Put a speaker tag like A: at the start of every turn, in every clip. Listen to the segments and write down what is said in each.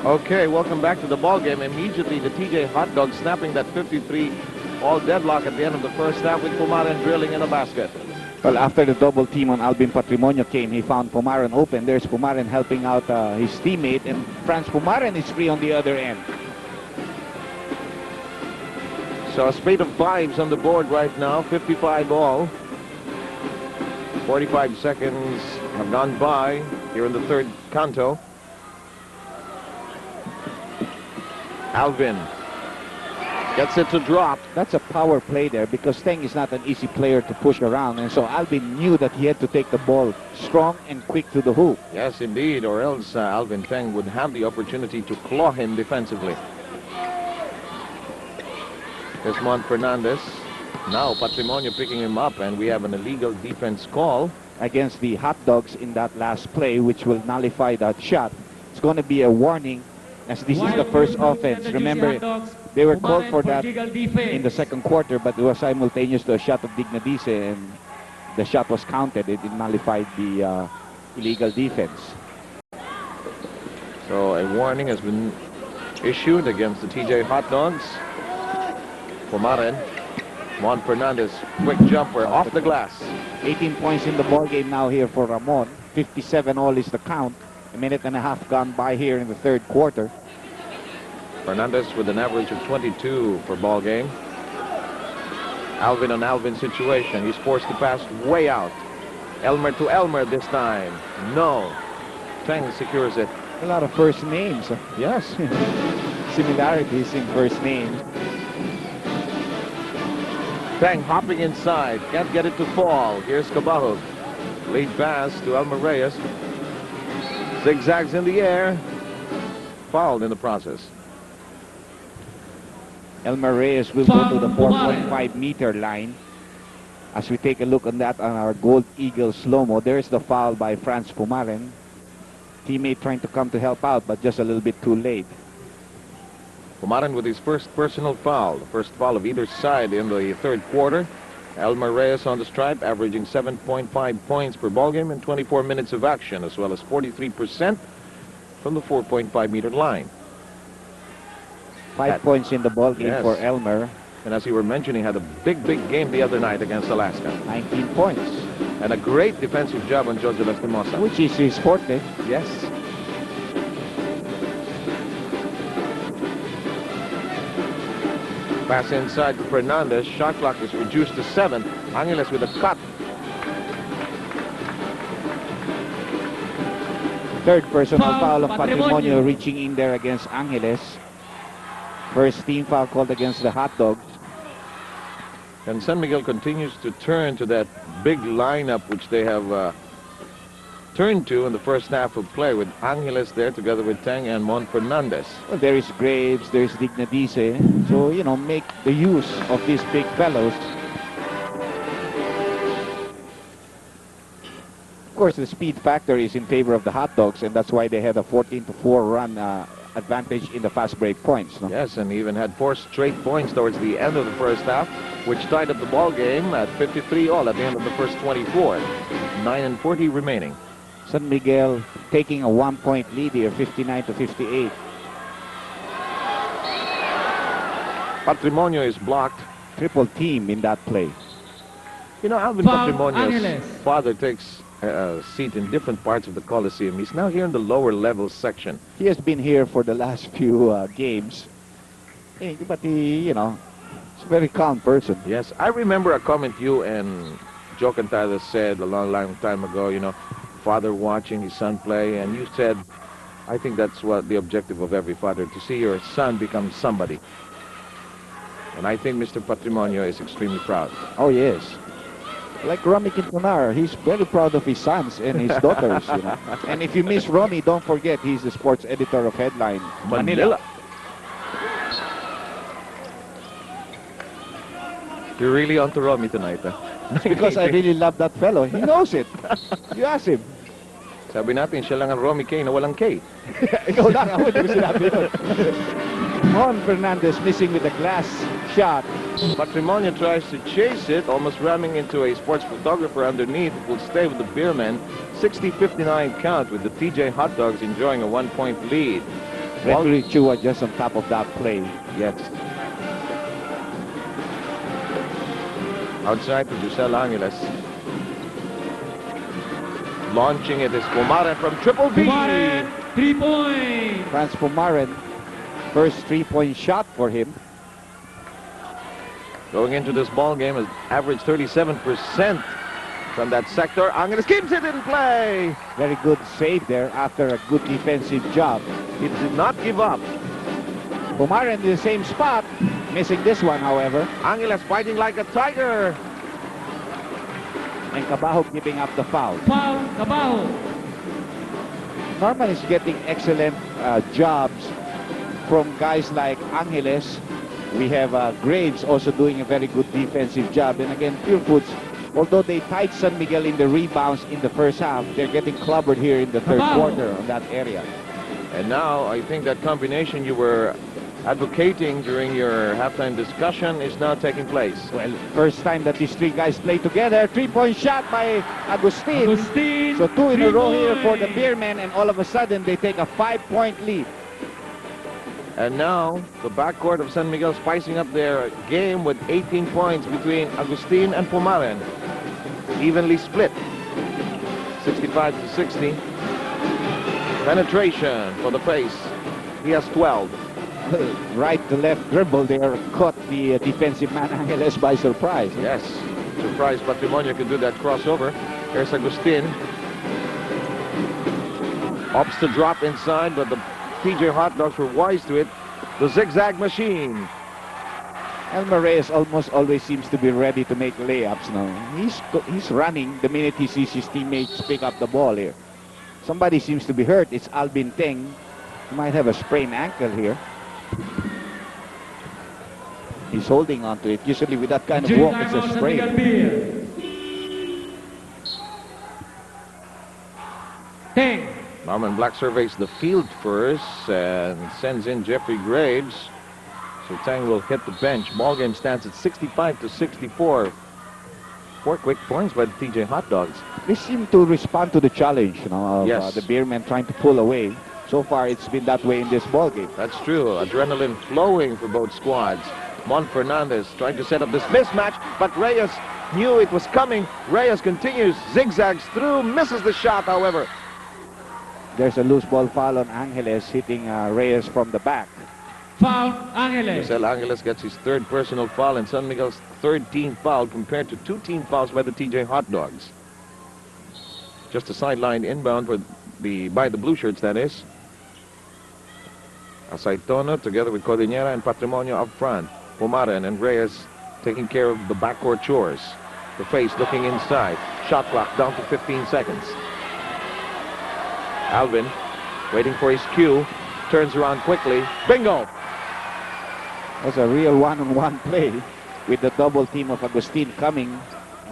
A: Okay, welcome back to the ball game. Immediately, the TJ Hot Dog snapping that 53 all deadlock at the end of the first half with Pumaren drilling in a basket.
B: Well, after the double team on Alvin Patrimonio came, he found Pumaren open. There's Pumaren helping out his teammate, and Franz Pumaren is free on the other end.
A: So a spate of fives on the board right now, 55 all. 45 seconds have gone by here in the third canto. Alvin gets it to drop.
B: That's a power play there because Teng is not an easy player to push around, and so Alvin knew that he had to take the ball strong and quick to the hoop.
A: Yes, indeed, or else Alvin Teng would have the opportunity to claw him defensively. There's Mon Fernandez. Now Patrimonio picking him up, and we have an illegal defense call
B: against the Hot Dogs in that last play, which will nullify that shot. It's going to be a warning, as this is the first offense. Remember, they were called for that in the second quarter, but it was simultaneous to a shot of Dignadice, and the shot was counted. It nullified the illegal defense.
A: So a warning has been issued against the TJ Hot Dogs. Pumaren. Mon Fernandez, quick jumper off the glass.
B: 18 points in the ball game now here for Ramon. 57 all is the count. A minute and a half gone by here in the third quarter.
A: Fernandez with an average of 22 per ball game. Alvin on Alvin situation. He's forced to pass way out. Elmer to Elmer this time. No. Teng secures it.
B: A lot of first names.
A: Yes.
B: Similarities in first names.
A: Teng hopping inside. Can't get it to fall. Here's Cabahug. Lead pass to Elmer Reyes. Zigzags in the air. Fouled in the process.
B: Elmer Reyes will go to the 4.5 meter line. As we take a look on that on our Gold Eagle slow-mo, there's the foul by Franz Pumaren. Teammate trying to come to help out, but just a little bit too late.
A: Pumaren with his first personal foul. The first foul of either side in the third quarter. Elmer Reyes on the stripe, averaging 7.5 points per ballgame in 24 minutes of action, as well as 43% from the 4.5 meter line.
B: 5 points in the ballgame for Elmer.
A: And as you were mentioning, had a big game the other night against Alaska.
B: 19 points.
A: And a great defensive job on Jojo Lastimosa.
B: Which is his forte.
A: Yes. Pass inside to Fernandez. Shot clock is reduced to 7. Angeles with a cut.
B: Third personal foul of Patrimonio reaching in there against Angeles. First team foul called against the Hot Dogs.
A: And San Miguel continues to turn to that big lineup which they have turned to in the first half of play, with Angeles there together with Teng and Mon Fernandez.
B: Well, there is Graves, there's Dignadice. So, you know, make the use of these big fellows. Of course, the speed factor is in favor of the Hot Dogs, and that's why they had a 14-4 run advantage in the fast break points. No?
A: Yes, and even had 4 straight points towards the end of the first half, which tied up the ball game at 53 all at the end of the first 24. 9:40 remaining.
B: San Miguel taking a 1-point lead here, 59-58.
A: Patrimonio is blocked.
B: Triple team in that play.
A: You know, Alvin Patrimonio's father takes a seat in different parts of the Coliseum. He's now here in the lower level section.
B: He has been here for the last few games. But he, you know, he's a very calm person.
A: Yes, I remember a comment you and Joe Cantada said a long time ago, you know, father watching his son play, and you said, I think that's what the objective of every father, to see your son become somebody. And I think Mr. Patrimonio is extremely proud.
B: Oh, yes. Like Romy Quintanar, he's very proud of his sons and his daughters, you know. And if you miss Romy, don't forget he's the sports editor of Headline Manila.
A: You're really onto Romy tonight, huh?
B: Because I really love that fellow. He knows it. You ask him.
A: Sabi natin, siya lang ang Romy K na walang K.
B: Ikaw lang, ako hindi ko sinabi yun. Mon Fernandez missing with a glass shot.
A: Patrimonio tries to chase it, almost ramming into a sports photographer underneath. It will stay with the Beermen. 60-59 count with the TJ Hot Dogs enjoying a 1-point lead.
B: Referee Chua just on top of that play.
A: Yes. Outside to Giselle Angeles. Launching it is Pumaren from Triple B.
C: Pumaren, 3-point.
B: Franz Pumaren, first 3-point shot for him.
A: Going into this ball game, has averaged 37% from that sector. Angeles keeps it in play.
B: Very good save there after a good defensive job.
A: He did not give up.
B: Pumaren in the same spot, missing this one, however.
A: Angeles fighting like a tiger.
B: And Cabajo giving up the foul.
C: Foul, Cabajo.
B: Norman is getting excellent jobs from guys like Angeles. We have Graves also doing a very good defensive job. And again, Purefoods, although they tied San Miguel in the rebounds in the first half, they're getting clobbered here in the third quarter on that area.
A: And now I think that combination you were advocating during your halftime discussion is now taking place.
B: Well, first time that these three guys play together. 3-point shot by Agustin.
C: Agustin,
B: So 2 in a row here
C: 3
B: for the
C: points.
B: Beermen, and all of a sudden they take a 5-point lead.
A: And now the backcourt of San Miguel spicing up their game with 18 points between Agustin and Pumaren. Evenly split. 65 to 60. Penetration for the face. He has 12.
B: Right to left dribble there caught the defensive man Angeles by surprise.
A: Yes. Surprise Patrimonio could do that crossover. Here's Agustin. Opts to drop inside, but the TJ Hot Dogs were wise to it. The zigzag machine.
B: Elmer Reyes almost always seems to be ready to make layups now. He's running the minute he sees his teammates pick up the ball here. Somebody seems to be hurt. It's Alvin Teng. He might have a sprained ankle here. He's holding on to it. Usually with that kind of walk, it's a sprain.
C: Teng.
A: Norman Black surveys the field first and sends in Jeffrey Graves. So Tang will hit the bench. Ball game stands at 65 to 64. 4 quick points by the TJ Hot Dogs.
B: They seem to respond to the challenge, you know, of
A: Yes.
B: the Beermen trying to pull away. So far, it's been that way in this ball game.
A: That's true. Adrenaline flowing for both squads. Mon Fernandez trying to set up this mismatch, but Reyes knew it was coming. Reyes continues, zigzags through, misses the shot, however.
B: There's a loose ball foul on Angeles, hitting Reyes from the back.
C: Foul, Angeles.
A: Giselle Angeles gets his third personal foul and San Miguel's third team foul compared to 2 team fouls by the TJ Hot Dogs. Just a sideline inbound for by the blue shirts, that is. Asaitono together with Cordillera and Patrimonio up front. Pumaren and Reyes taking care of the backcourt chores. The face looking inside. Shot clock down to 15 seconds. Alvin waiting for his cue. Turns around quickly. Bingo!
B: That's a real one-on-one play with the double team of Agustin coming.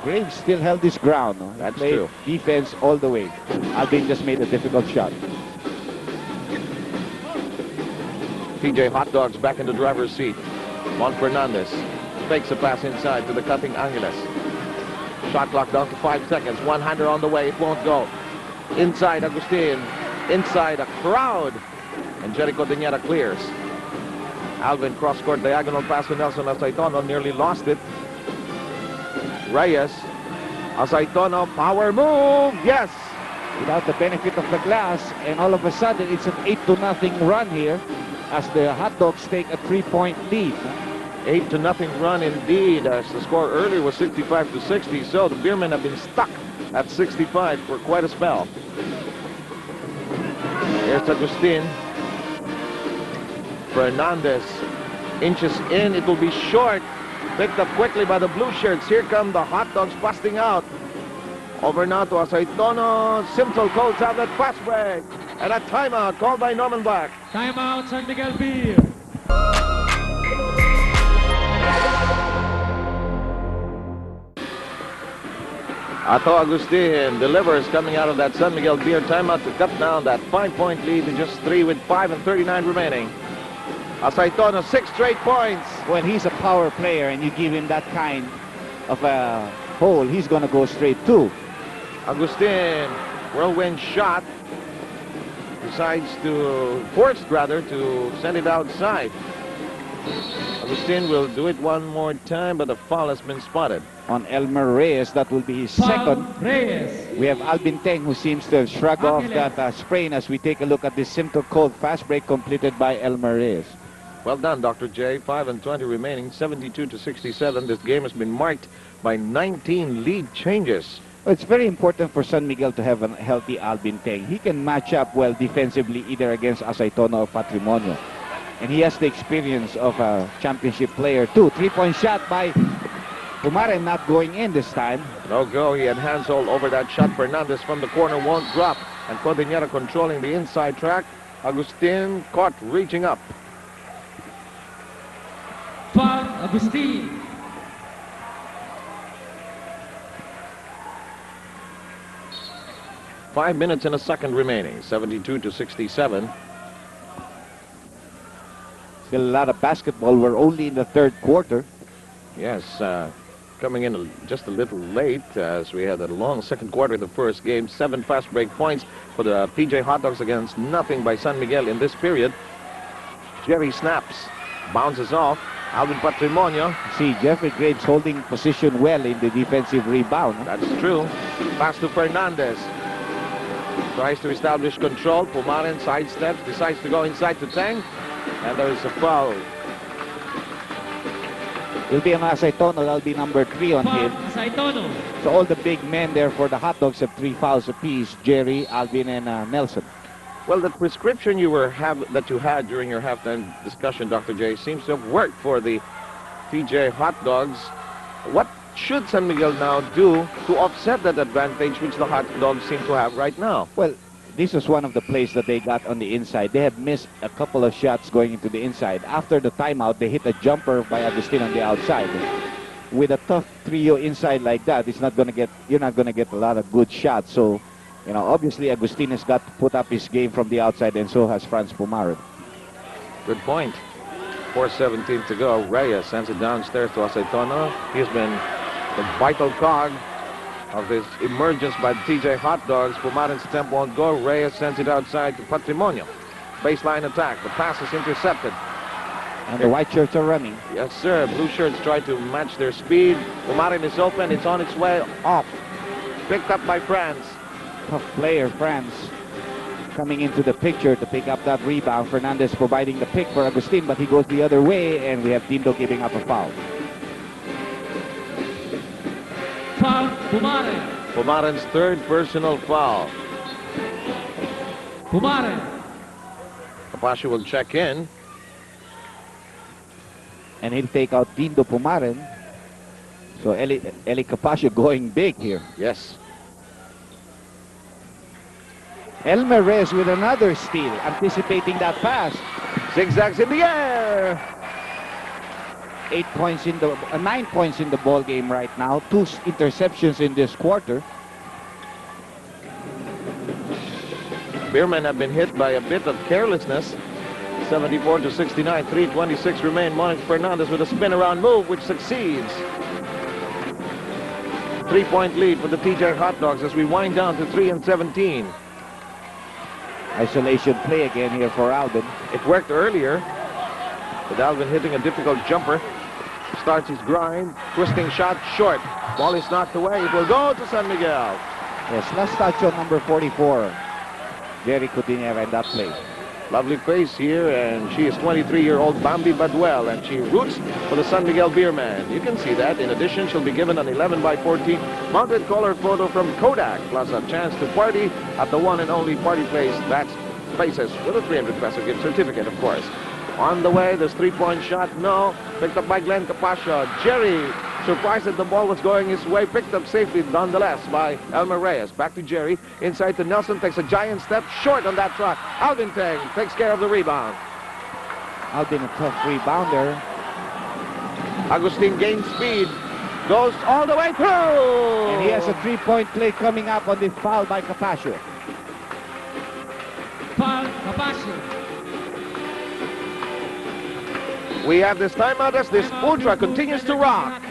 B: Graves still held his ground. No? He
A: That's
B: played
A: true.
B: defense all the way. Alvin just made a difficult shot.
A: TJ Hot Dogs back in the driver's seat. Mon Fernandez fakes a pass inside to the cutting Angeles. Shot clock down to 5 seconds. One-hander on the way. It won't go. Inside Agustin. Inside a crowd. And Jericho Dinera clears. Alvin cross-court diagonal pass to Nelson Asaitono. Nearly lost it. Reyes. Asaitono. Power move. Yes.
B: Without the benefit of the glass, and all of a sudden it's an 8-0 run here as the Hot Dogs take a 3-point lead.
A: 8-0 run indeed, as the score earlier was 65 to 60. So the Beermen have been stuck at 65 for quite a spell. Here's Agustin. Fernandez inches in. It will be short. Picked up quickly by the blue shirts. Here come the Hot Dogs busting out. Over now to Asaitono. Simple calls out that fast break. And a timeout called by Norman Black.
C: Timeout, San Miguel Beer.
A: Ato Agustin delivers coming out of that San Miguel Beer timeout to cut down that 5-point lead to just 3 with 5:39 remaining. Asaitono 6 straight points.
B: When he's a power player and you give him that kind of a hole, he's going to go straight too.
A: Agustin, whirlwind shot. forced rather, to send it outside. Agustin will do it one more time, but the foul has been spotted.
B: On Elmer Reyes, that will be his second.
C: Foul Reyes.
B: We have Alvin Teng, who seems to have shrugged off that sprain as we take a look at this simple cold fast break completed by Elmer Reyes.
A: Well done, Dr. J. 5 and 20 remaining, 72 to 67. This game has been marked by 19 lead changes.
B: Well, it's very important for San Miguel to have a healthy Alvin Teng. He can match up well defensively either against Aceitono or Patrimonio. And he has the experience of a championship player too. 3-point shot by Pumaren, not going in this time.
A: No go. He had hands all over that shot. Fernandez from the corner won't drop. And Cordillera controlling the inside track. Agustin caught reaching up.
C: Foul Agustin.
A: Five minutes and a second remaining. 72 to 67.
B: Still a lot of basketball. We're only in the third quarter.
A: Yes, coming in just a little late as we had a long second quarter in the first game. 7 fast break points for the PJ Hot Dogs against nothing by San Miguel in this period. Jerry snaps, bounces off. Alvin Patrimonio.
B: See, Jeffrey Graves holding position well in the defensive rebound.
A: That's true. Pass to Fernandez. Tries to establish control. Pumaren sidesteps, decides to go inside to Tang. And there is a foul.
B: It'll be an Aceitono. That'll be number 3 on
C: Foul
B: him.
C: Aceitono.
B: So all the big men there for the Hot Dogs have 3 fouls apiece. Jerry, Alvin, and Nelson.
A: Well, the prescription that you had during your halftime discussion, Dr. J, seems to have worked for the TJ Hot Dogs. What should San Miguel now do to offset that advantage which the Hot Dogs seem to have right now?
B: Well, this was one of the plays that they got on the inside. They have missed a couple of shots going into the inside. After the timeout, they hit a jumper by Agustin on the outside. With a tough trio inside like that, you're not gonna get a lot of good shots. So, you know, obviously Agustin has got to put up his game from the outside, and so has Franz Pumaren.
A: Good point. 4:17 to go. Reyes sends it downstairs to Aceitono. He's been the vital cog of this emergence by the TJ Hot Dogs. Pumaren's attempt won't go. Reyes sends it outside to Patrimonio. Baseline attack. The pass is intercepted.
B: And the white shirts are running.
A: Yes, sir. Blue shirts try to match their speed. Pumaren is open. It's on its way off. Picked up by Franz.
B: Tough player, Franz, coming into the picture to pick up that rebound. Fernandez providing the pick for Agustin, but he goes the other way, and we have Dindo giving up a foul.
C: Foul Pumaren.
A: Pumaren's third personal foul.
C: Pumaren.
A: Capascio will check in.
B: And he'll take out Dindo Pumaren. So Eli Capascio going big here.
A: Yes.
B: Elmer Reyes with another steal, anticipating that pass.
A: Zigzags in the air.
B: 9 points in the ball game right now. 2 interceptions in this quarter.
A: Beermen have been hit by a bit of carelessness. 74 to 69, 3:26 remain. Monica Fernandez with a spin around move, which succeeds. 3-point lead for the TJ Hot Dogs as we wind down to 3 and 17.
B: Isolation play again here for Alvin.
A: It worked earlier, with Alvin hitting a difficult jumper. Starts his grind, twisting shot short. Ball is knocked away. It will go to San Miguel.
B: Yes, last touch on number 44. Jerry Cudinera in that play.
A: Lovely face here, and she is 23-year-old Bambi Baduel, and she roots for the San Miguel Beerman. You can see that. In addition, she'll be given an 11x14 mounted color photo from Kodak, plus a chance to party at the one and only party place, that's Spaces, with a 300 peso gift certificate, of course. On the way, this 3-point shot, no. Picked up by Glenn Capascio. Jerry, surprised that the ball was going his way, picked up safely nonetheless by Elmer Reyes. Back to Jerry, inside to Nelson, takes a giant step short on that shot. Alvin Teng takes care of the rebound.
B: Alvin, a tough rebounder.
A: Agustin gains speed, goes all the way through.
B: And he has a 3-point play coming up on the foul by Capascio.
C: Foul Capascio.
A: We have this timeout as this ultra continues to rock.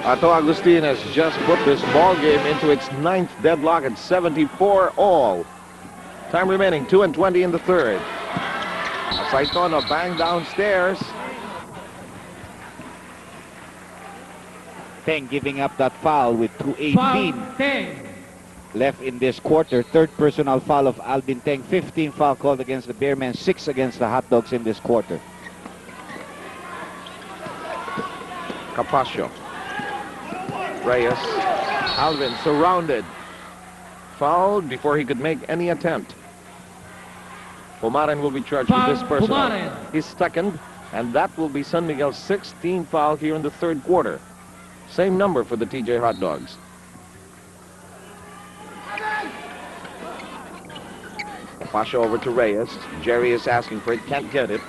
A: Ato Agustin has just put this ball game into its 9th deadlock at 74 all. Time remaining, 2:20 in the third. Saitono bang downstairs.
B: Teng giving up that foul with 2:18
C: Foul, Teng.
B: left in this quarter. Third personal foul of Alvin Teng. 15 foul called against the Bearmen, 6 against the Hot Dogs in this quarter.
A: Capaccio. Reyes. Alvin surrounded. Fouled before he could make any attempt. Pumaren will be charged with this
C: Foul,
A: personal.
C: Pumaren.
A: His second, and that will be San Miguel's 16th foul here in the third quarter. Same number for the TJ Hot Dogs. Capaccio over to Reyes. Jerry is asking for it, can't get it.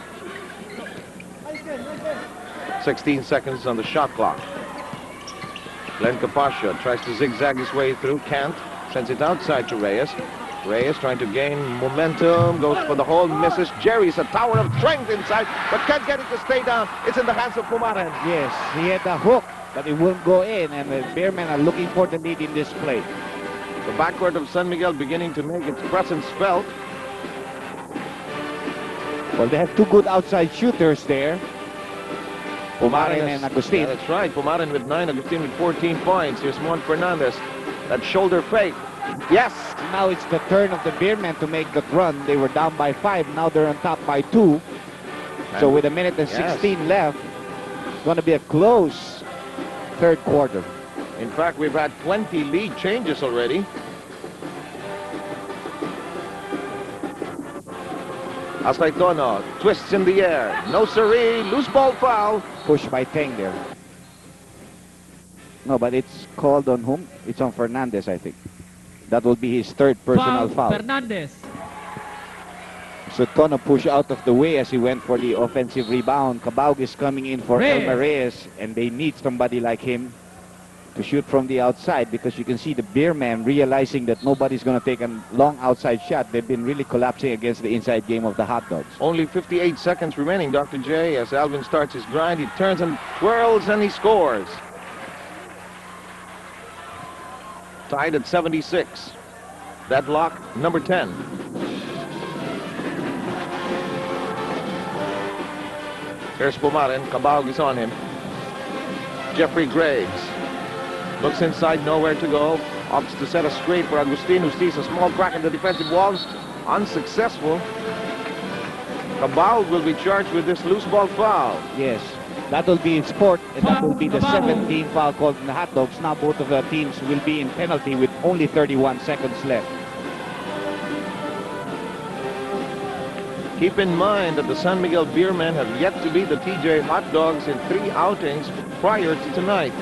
A: 16 seconds on the shot clock. Glenn Capaccio tries to zigzag his way through, can't. Sends it outside to Reyes. Reyes trying to gain momentum, goes for the hole, misses. Jerry's a tower of strength inside, but can't get it to stay down. It's in the hands of Pumaren.
B: Yes, he had a hook, but it won't go in, and the Bearmen are looking for the lead in this play.
A: The backcourt of San Miguel beginning to make its presence felt.
B: Well, they have two good outside shooters there. Pumaren and Agustin.
A: Yeah, that's right. Pumaren with 9, Agustin with 14 points. Here's Mon Fernandez. That shoulder fake. Yes!
B: Now it's the turn of the Bearmen to make that run. They were down by 5. Now they're on top by 2. So with a minute and 16 left, it's going to be a close third quarter.
A: In fact, we've had 20 lead changes already. Asaitono twists in the air. No siree. Loose ball foul.
B: Push by Teng there. No, but it's called on whom? It's on Fernandez, I think. That will be his third personal foul.
C: Fernandez.
B: So Tono push out of the way as he went for the offensive rebound. Cabaug is coming in for
C: Reyes.
B: Elmer Reyes, and they need somebody like him to shoot from the outside, because you can see the Bearmen realizing that nobody's going to take a long outside shot. They've been really collapsing against the inside game of the Hot Dogs.
A: Only 58 seconds remaining, Dr. J. As Alvin starts his grind, he turns and twirls and he scores. Tied at 76. Deadlock number 10. Here's Pumaren. Cabaug is on him. Jeffrey Graves looks inside, nowhere to go. Opts to set a screen for Agustin, who sees a small crack in the defensive walls. Unsuccessful. Cabaug will be charged with this loose ball foul.
B: Yes, that will be in sport, and that will be the
C: Cabaug.
B: 17th foul called in the Hot Dogs. Now both of the teams will be in penalty with only 31 seconds left.
A: Keep in mind that the San Miguel Beermen have yet to beat the TJ Hot Dogs in 3 outings prior to tonight.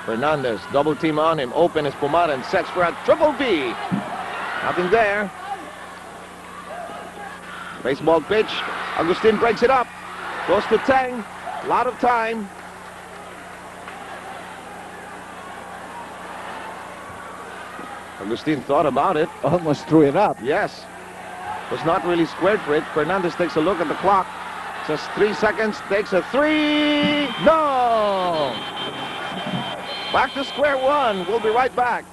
A: Fernandez, double team on him. Open is Pumaren, sets for a triple B. Nothing there. Baseball pitch. Agustin breaks it up. Goes to Teng. A lot of time. Agustin thought about it.
B: Almost threw it up.
A: Yes. Was not really squared for it. Fernandez takes a look at the clock. Says 3 seconds. Takes a 3. No! Back to square one. We'll be right back.